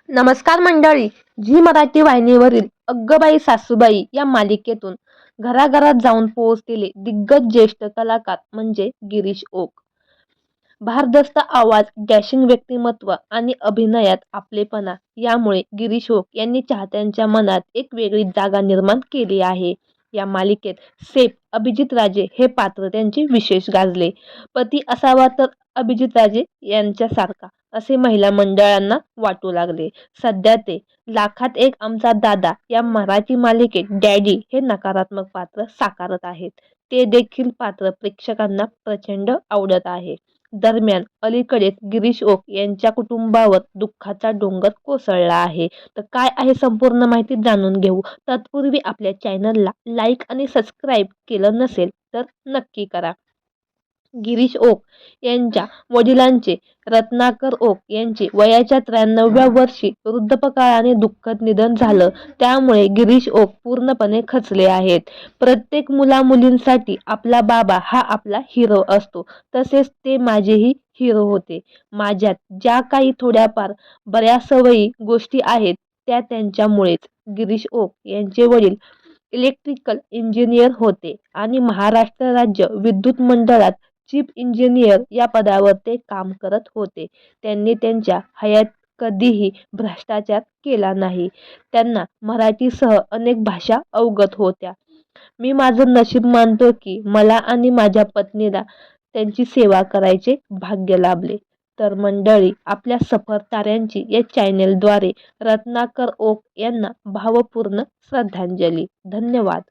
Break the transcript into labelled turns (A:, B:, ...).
A: नमस्कार मंडळी. झी मराठी वाहिनीवरील अग्गबाई सासूबाई या मालिकेतून घराघरात जाऊन पोहोचलेले दिग्गज ज्येष्ठ कलाकार म्हणजे गिरीश ओक. भारदस्त आवाज, डॅशिंग व्यक्तिमत्व आणि अभिनयात आपलेपणा यामुळे गिरीश ओक यांनी चाहत्यांच्या मनात एक वेगळी जागा निर्माण केली आहे. या मालिकेत सैफ अभिजित राजे हे पात्र त्यांचे विशेष गाजले. पती असावा तर अभिजित राजे यांच्यासारखा असे महिला मंडळांना वाटू लागले. सध्या ते लाखात एक आमचा दादा या मराठी मालिकेत डॅडी हे नकारात्मक पात्र साकारत आहेत. ते देखील पात्र प्रेक्षकांना प्रचंड आवडत आहे. दरम्यान अलीकडेच गिरीश ओक यांच्या कुटुंबावर दुःखाचा डोंगर कोसळला आहे. तर काय आहे संपूर्ण माहिती जाणून घेऊ. तत्पूर्वी आपल्या चॅनलला लाईक आणि सबस्क्राईब केलं नसेल तर नक्की करा. गिरीश ओक यांच्या वडिलांचे रत्नाकर ओक यांचे वयाच्या 93व्या वर्षी वृद्धापकाळाने दुःखद निधन झालं. त्यामुळे गिरीश ओक पूर्णपणे खचले आहेत. प्रत्येक मुलामुलींसाठी आपला बाबा हा आपला हिरो असतो. तसेच ते माझेही हिरो होते. माझ्यात ज्या काही थोड्याफार बऱ्या सवयी गोष्टी आहेत त्या त्यांच्यामुळेच. गिरीश ओक यांचे वडील इलेक्ट्रिकल इंजिनियर होते आणि महाराष्ट्र राज्य विद्युत मंडळात चीफ इंजिनियर या पदावर ते काम करत होते. त्यांनी त्यांच्या हयात कधीही भ्रष्टाचार केला नाही. त्यांना मराठीसह अनेक भाषा अवगत होत्या. मी माझं नशीब मानतो की मला आणि माझ्या पत्नीला त्यांची सेवा करायचे भाग्य लाभले. तर मंडळी, आपल्या सफर ताऱ्यांची या चॅनेलद्वारे रत्नाकर ओक यांना भावपूर्ण श्रद्धांजली. धन्यवाद.